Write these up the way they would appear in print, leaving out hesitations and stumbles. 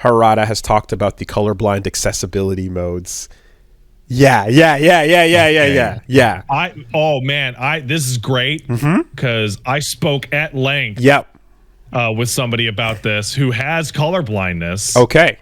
Harada has talked about the colorblind accessibility modes. Yeah. This is great because I spoke at length. Yep. With somebody about this who has color blindness. Okay.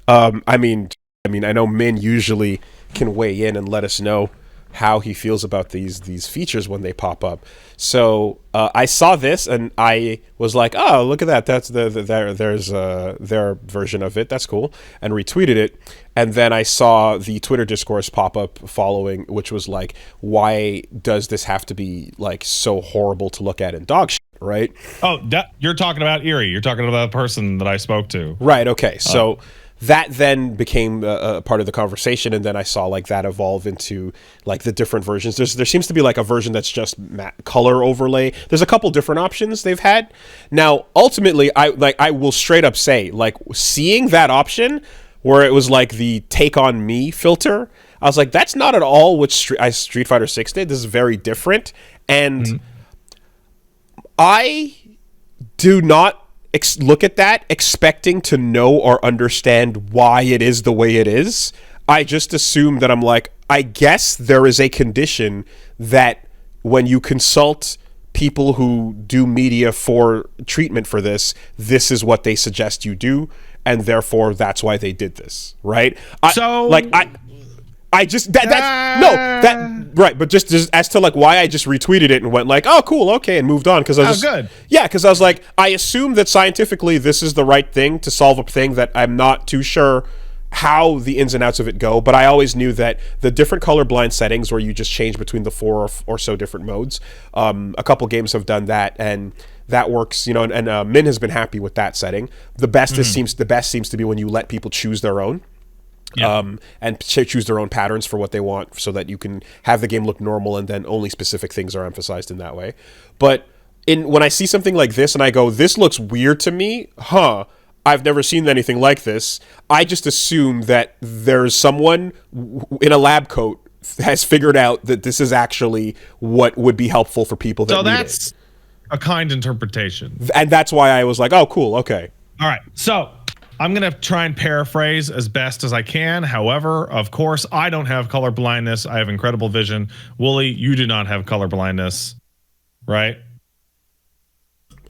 I mean, I know Min usually can weigh in and let us know how he feels about these features when they pop up. So I saw this and I was like, oh, look at that. That's there's their version of it. That's cool. And retweeted it. And then I saw the Twitter discourse pop up following, which was like, why does this have to be like so horrible to look at in dog shit, right? Oh, you're talking about Erie. You're talking about the person that I spoke to. Right. Okay. So that then became a part of the conversation, and then I saw like that evolve into like the different versions. There seems to be like a version that's just color overlay. There's a couple different options they've had. Now, ultimately, I will straight up say, like, seeing that option where it was like the take on me filter, I was like, that's not at all what Street Fighter 6 did. This is very different, and I do not look at that expecting to know or understand why it is the way it is. I just assume that I'm like, I guess there is a condition that when you consult people who do media for treatment for this is what they suggest you do, and therefore that's why they did this, right? But just as to like why I just retweeted it and went like, oh, cool, okay, and moved on because I was good. Yeah, because I was like, I assume that scientifically this is the right thing to solve a thing that I'm not too sure how the ins and outs of it go, but I always knew that the different colorblind settings where you just change between the 4 or so different modes, a couple games have done that, and that works, you know, and Min has been happy with that setting. The best seems to be when you let people choose their own. And choose their own patterns for what they want so that you can have the game look normal and then only specific things are emphasized in that way. But when I see something like this and I go, this looks weird to me, I've never seen anything like this, I just assume that there's someone in a lab coat has figured out that this is actually what would be helpful for people that need it. So that's a kind interpretation. And that's why I was like, oh, cool, okay. All right, so I'm going to try and paraphrase as best as I can. However, of course, I don't have color blindness. I have incredible vision. Woolie, you do not have color blindness, right?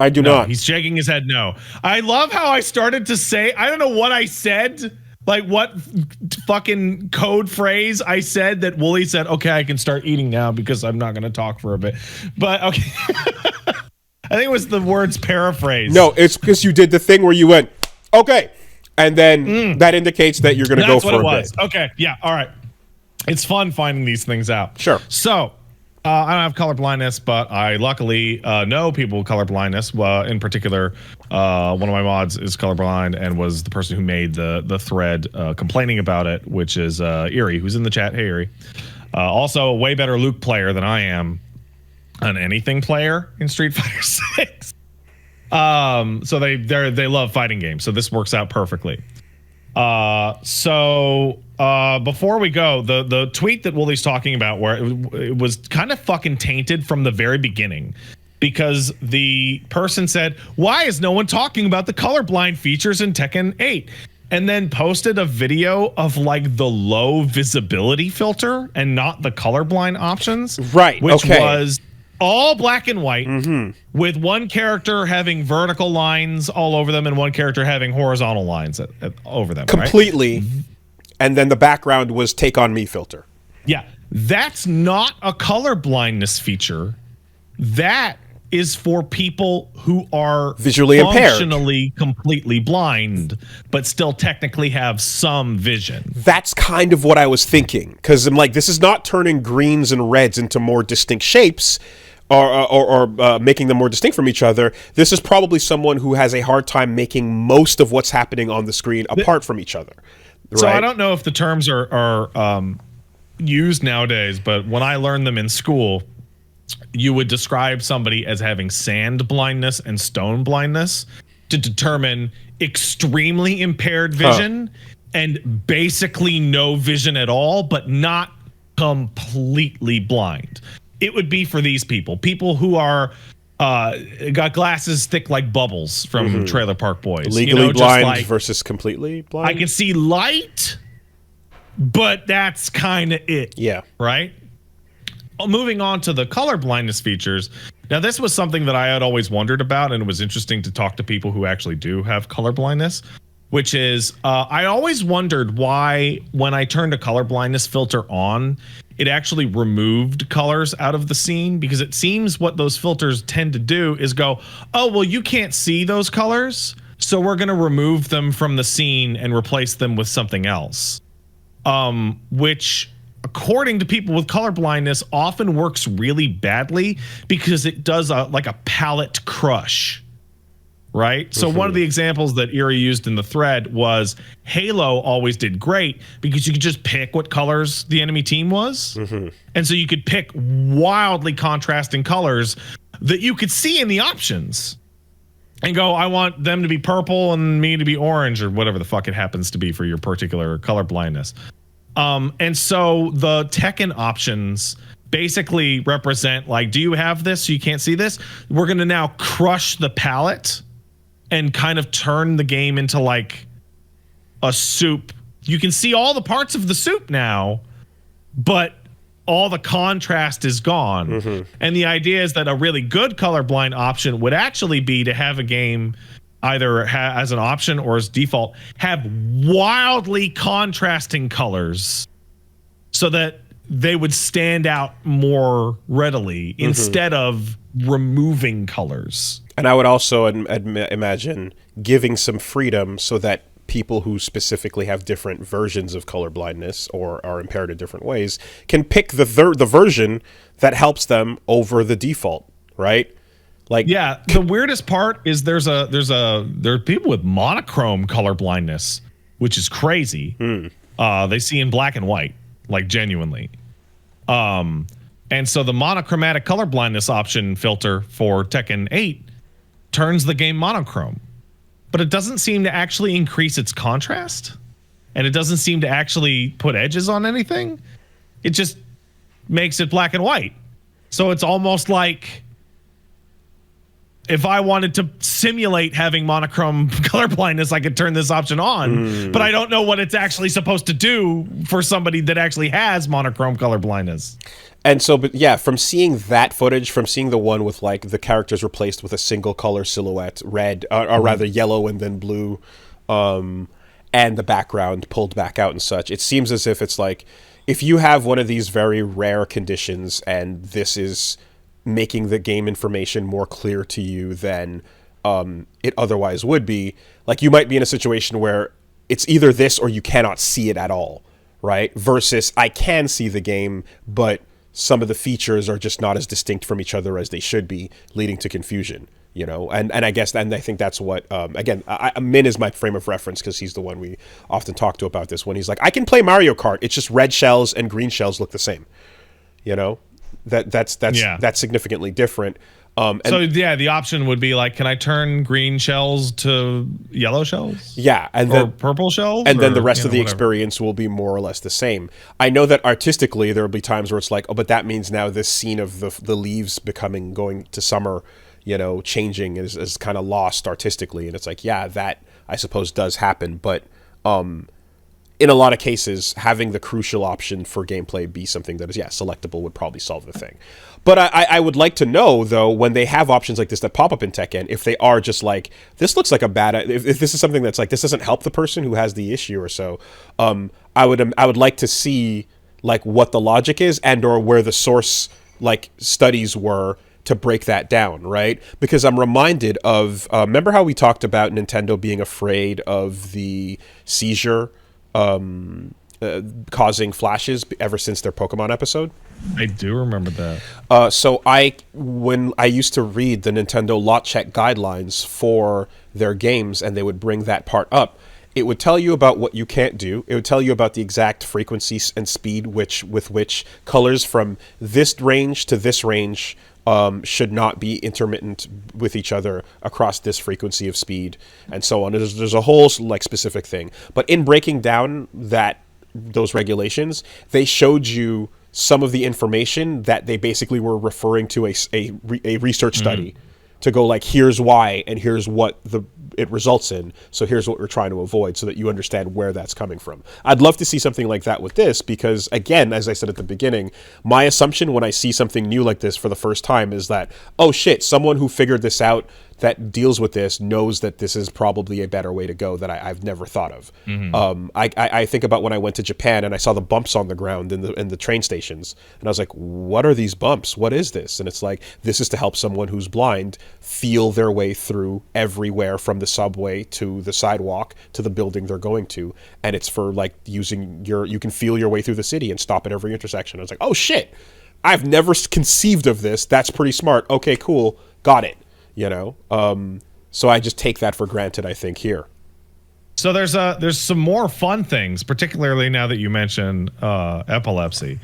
I do not. He's shaking his head no. I love how I started to say, I don't know what I said, like what fucking code phrase I said that Woolie said, okay, I can start eating now because I'm not going to talk for a bit. But okay. I think it was the words paraphrase. No, it's because you did the thing where you went, okay, and then that indicates that you're going to go for a bit. Okay, yeah, all right. It's fun finding these things out. Sure. So, I don't have color blindness, but I luckily know people with color blindness. In particular, one of my mods is colorblind and was the person who made the thread complaining about it, which is Erie, who's in the chat. Hey, Erie. Also, a way better Luke player than I am, an anything player in Street Fighter 6. So they love fighting games, so this works out perfectly. Before we go, the tweet that Woolie's talking about, where it was kind of fucking tainted from the very beginning, because the person said, why is no one talking about the colorblind features in Tekken 8? And then posted a video of like the low visibility filter and not the colorblind options. Right. Which was all black and white, with one character having vertical lines all over them and one character having horizontal lines over them. Completely. Right? And then the background was take on me filter. Yeah. That's not a color blindness feature. That is for people who are visually impaired, functionally completely blind, but still technically have some vision. That's kind of what I was thinking, because I'm like, this is not turning greens and reds into more distinct shapes or making them more distinct from each other. This is probably someone who has a hard time making most of what's happening on the screen apart from each other. Right? So I don't know if the terms are used nowadays, but when I learned them in school, you would describe somebody as having sand blindness and stone blindness to determine extremely impaired vision and basically no vision at all, but not completely blind. It would be for these people who are got glasses thick like bubbles from Trailer Park Boys. Legally blind versus completely blind. I can see light, but that's kind of it. Yeah. Right? Moving on to the color blindness features. Now, this was something that I had always wondered about, and it was interesting to talk to people who actually do have color blindness, which is I always wondered why when I turned a color blindness filter on, it actually removed colors out of the scene, because it seems what those filters tend to do is go, oh, well, you can't see those colors, so we're going to remove them from the scene and replace them with something else. Which, according to people with color blindness, often works really badly because it does like a palette crush. Right? So one of the examples that Erie used in the thread was Halo always did great because you could just pick what colors the enemy team was. And so you could pick wildly contrasting colors that you could see in the options and go, I want them to be purple and me to be orange, or whatever the fuck it happens to be for your particular color blindness. And so the Tekken options basically represent, like, do you have this so you can't see this? We're going to now crush the palette and kind of turn the game into like a soup. You can see all the parts of the soup now, but all the contrast is gone. And the idea is that a really good colorblind option would actually be to have a game either as an option or as default have wildly contrasting colors so that they would stand out more readily instead of removing colors. And I would also imagine giving some freedom so that people who specifically have different versions of colorblindness or are impaired in different ways can pick the version that helps them over the default, right? Like, yeah, the weirdest part is there are people with monochrome colorblindness, which is crazy. They see in black and white, like genuinely. And so the monochromatic colorblindness option filter for Tekken 8 turns the game monochrome, but it doesn't seem to actually increase its contrast, and it doesn't seem to actually put edges on anything. It just makes it black and white. So it's almost like if I wanted to simulate having monochrome colorblindness, I could turn this option on, but I don't know what it's actually supposed to do for somebody that actually has monochrome colorblindness. And so, but yeah, from seeing that footage, from seeing the one with like the characters replaced with a single color silhouette, red, or rather yellow and then blue, and the background pulled back out and such, it seems as if it's like, if you have one of these very rare conditions and this is making the game information more clear to you than it otherwise would be, like you might be in a situation where it's either this or you cannot see it at all, right? Versus I can see the game, but some of the features are just not as distinct from each other as they should be, leading to confusion, you know? And I guess, and I think that's what, again, Min is my frame of reference because he's the one we often talk to about this, when he's like, I can play Mario Kart, it's just red shells and green shells look the same, you know? That's significantly different. So yeah, the option would be like, can I turn green shells to yellow shells? Yeah, and then purple shells, and then the rest of the experience will be more or less the same. I know that artistically there will be times where it's like, oh, but that means now this scene of the leaves going to summer, you know, changing is kind of lost artistically, and it's like, yeah, that I suppose does happen, but in a lot of cases, having the crucial option for gameplay be something that is, selectable would probably solve the thing. But I would like to know, though, when they have options like this that pop up in Tekken, if they are just like, this looks like a bad... If this is something that's like, this doesn't help the person who has the issue or so, I would like to see like what the logic is and or where the source like studies were to break that down, right? Because I'm reminded of... remember how we talked about Nintendo being afraid of the seizure... causing flashes ever since their Pokemon episode? I do remember that. So when I used to read the Nintendo lot check guidelines for their games and they would bring that part up, it would tell you about what you can't do. It would tell you about the exact frequency and speed with which colors from this range to this range should not be intermittent with each other across this frequency of speed, and so on. There's a whole like specific thing. But in breaking down those regulations, they showed you some of the information that they basically were referring to a research study to go like, here's why and here's what it results in, so here's what we're trying to avoid, so that you understand where that's coming from. I'd love to see something like that with this, because again, as I said at the beginning, my assumption when I see something new like this for the first time is that, oh shit, someone who figured this out that deals with this knows that this is probably a better way to go that I've never thought of. I think about when I went to Japan and I saw the bumps on the ground in the train stations, and I was like, what are these bumps? What is this? And it's like, this is to help someone who's blind feel their way through everywhere, from the subway to the sidewalk to the building they're going to. And it's for like using you can feel your way through the city and stop at every intersection. I was like, oh shit, I've never conceived of this. That's pretty smart. Okay, cool. Got it. So I just take that for granted, I think, here. So there's some more fun things, particularly now that you mention epilepsy.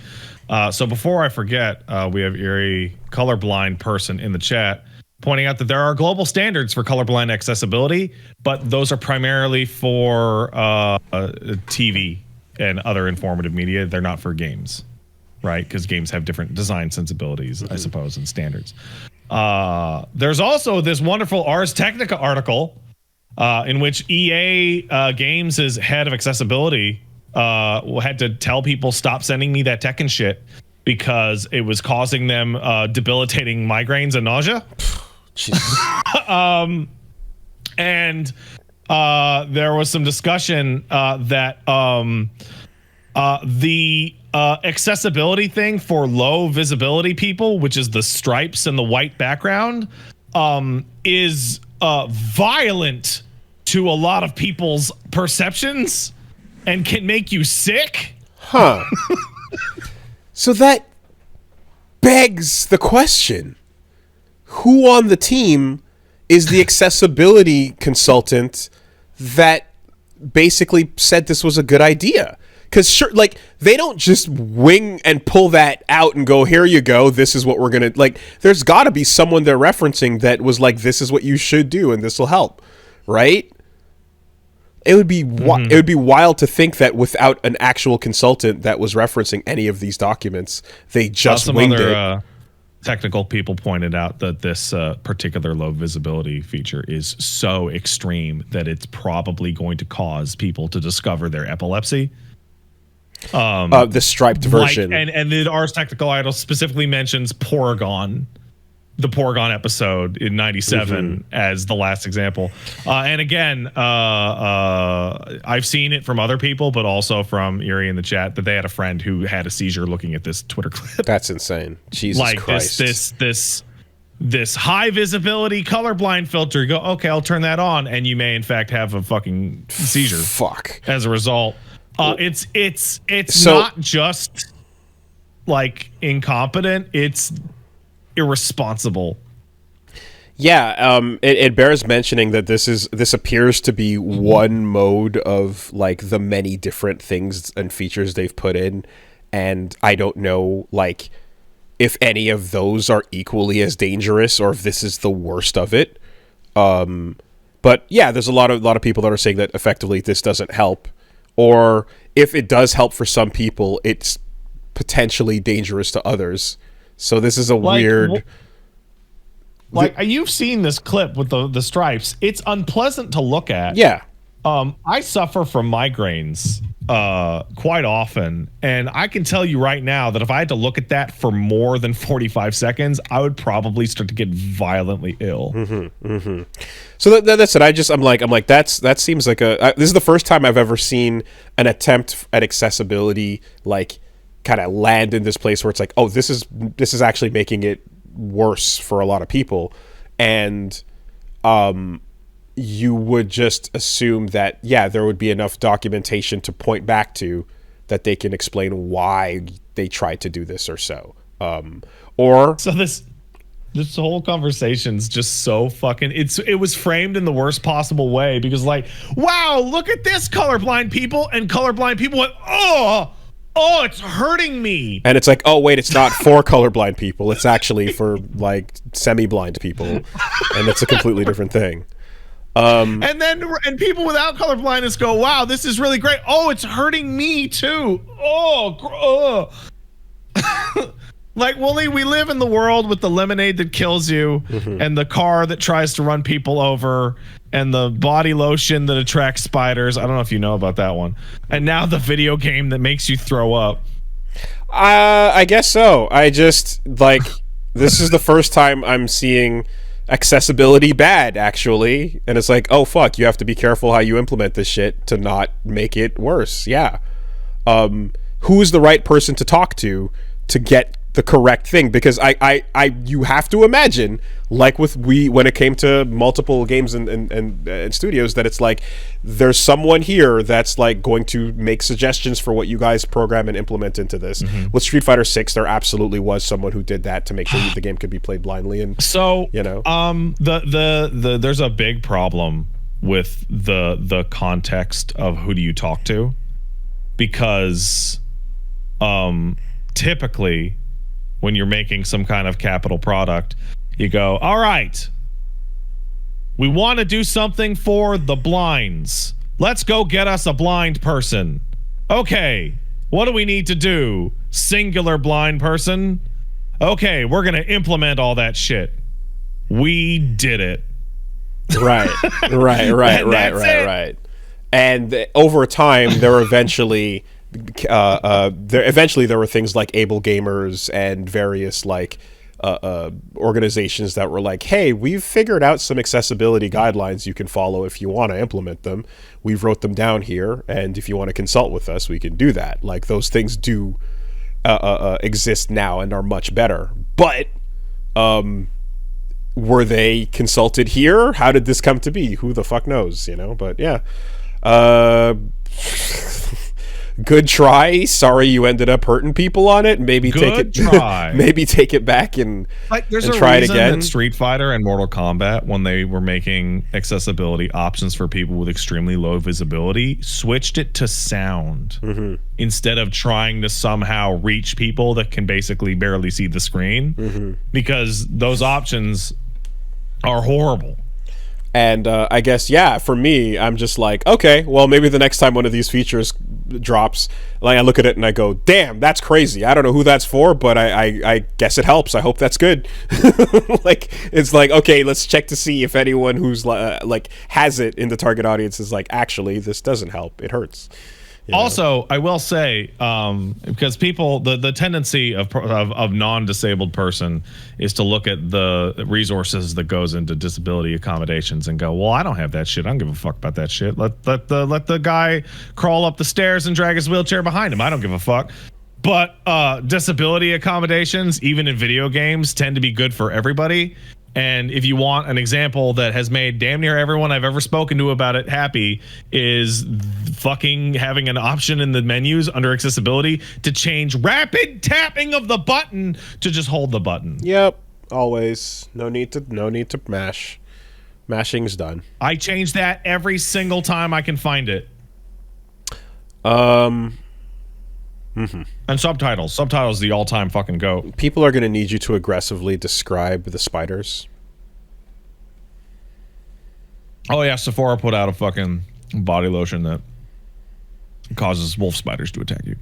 So before I forget, we have Erie, colorblind person in the chat, pointing out that there are global standards for colorblind accessibility, but those are primarily for TV and other informative media. They're not for games, right? Because games have different design sensibilities, I suppose, and standards. There's also this wonderful Ars Technica article in which EA Games' head of accessibility had to tell people, stop sending me that Tekken shit because it was causing them debilitating migraines and nausea. And there was some discussion that the accessibility thing for low visibility people, which is the stripes and the white background, is violent to a lot of people's perceptions and can make you sick. Huh. So that begs the question, who on the team is the accessibility consultant that basically said this was a good idea? Because sure, like, they don't just wing and pull that out and go, here you go, this is what we're gonna, like, there's got to be someone they're referencing that was like, this is what you should do and this will help, right? It would be it would be wild to think that without an actual consultant that was referencing any of these documents, they just winged it. Technical people pointed out that this particular low visibility feature is so extreme that it's probably going to cause people to discover their epilepsy. The striped version. Like, and the Ars Technical Idol specifically mentions Porygon, the Porygon episode in 97 as the last example. And again, I've seen it from other people, but also from Erie in the chat, that they had a friend who had a seizure looking at this Twitter clip. That's insane. Jesus like Christ. This high visibility colorblind filter. You go, okay, I'll turn that on, and you may in fact have a fucking seizure. Fuck. As a result. It's not just like incompetent, it's irresponsible. Yeah, it bears mentioning that this appears to be one mode of like the many different things and features they've put in, and I don't know like if any of those are equally as dangerous or if this is the worst of it. But yeah, there's a lot of people that are saying that effectively this doesn't help. Or if it does help for some people, it's potentially dangerous to others. So this is a weird... Like, you've seen this clip with the stripes. It's unpleasant to look at. Yeah. I suffer from migraines quite often. And I can tell you right now that if I had to look at that for more than 45 seconds, I would probably start to get violently ill. So that's it. I'm like that seems like this is the first time I've ever seen an attempt at accessibility like kind of land in this place where it's like, oh, this is actually making it worse for a lot of people. And you would just assume that, yeah, there would be enough documentation to point back to that they can explain why they tried to do this or so. So this whole conversation's just so fucking... It was framed in the worst possible way because, like, wow, look at this, colorblind people, and colorblind people went, oh, it's hurting me. And it's like, oh, wait, it's not for colorblind people. It's actually for, like, semi-blind people. And it's a completely different thing. And people without color blindness go, wow, this is really great. Oh, it's hurting me too. Like, Wooly, we live in the world with the lemonade that kills you and the car that tries to run people over and the body lotion that attracts spiders. I don't know if you know about that one. And now the video game that makes you throw up. I guess so. I just, like, this is the first time I'm seeing accessibility bad, actually. And it's like, oh, fuck, you have to be careful how you implement this shit to not make it worse. Yeah. Who's the right person to talk to get the correct thing? Because you have to imagine, like with when it came to multiple games and studios, that it's like there's someone here that's like going to make suggestions for what you guys program and implement into this. With Street Fighter 6, there absolutely was someone who did that to make sure the game could be played blindly. And so, you know, the there's a big problem with the context of who do you talk to, because typically when you're making some kind of capital product, you go, all right, we want to do something for the blinds. Let's go get us a blind person. Okay, what do we need to do? Singular blind person? Okay, we're going to implement all that shit. We did it. Right. And over time, there were eventually... there were things like Able Gamers and various like organizations that were like, hey, we've figured out some accessibility guidelines you can follow if you want to implement them. We've wrote them down here, and if you want to consult with us, we can do that. Like, those things do exist now and are much better. But were they consulted here? How did this come to be? Who the fuck knows, you know? But yeah. Good try. Sorry you ended up hurting people on it. Maybe take it back and like, there's and a try it reason again. That Street Fighter and Mortal Kombat, when they were making accessibility options for people with extremely low visibility, switched it to sound instead of trying to somehow reach people that can basically barely see the screen, because those options are horrible. And I guess, yeah, for me, I'm just like, okay, well, maybe the next time one of these features drops, like, I look at it and I go, damn, that's crazy. I don't know who that's for, but I guess it helps. I hope that's good. Like, it's like, okay, let's check to see if anyone who's like has it in the target audience is like, actually, this doesn't help. It hurts. You know? Also, I will say, because people, the tendency of non-disabled person is to look at the resources that goes into disability accommodations and go, well, I don't have that shit. I don't give a fuck about that shit. Let the guy crawl up the stairs and drag his wheelchair behind him. I don't give a fuck. But disability accommodations, even in video games, tend to be good for everybody. And if you want an example that has made damn near everyone I've ever spoken to about it happy, is fucking having an option in the menus under accessibility to change rapid tapping of the button to just hold the button. Yep, always. No need to mash. Mashing's done. I change that every single time I can find it. And subtitles. Subtitles the all-time fucking go. People are going to need you to aggressively describe the spiders. Oh yeah, Sephora put out a fucking body lotion that causes wolf spiders to attack you.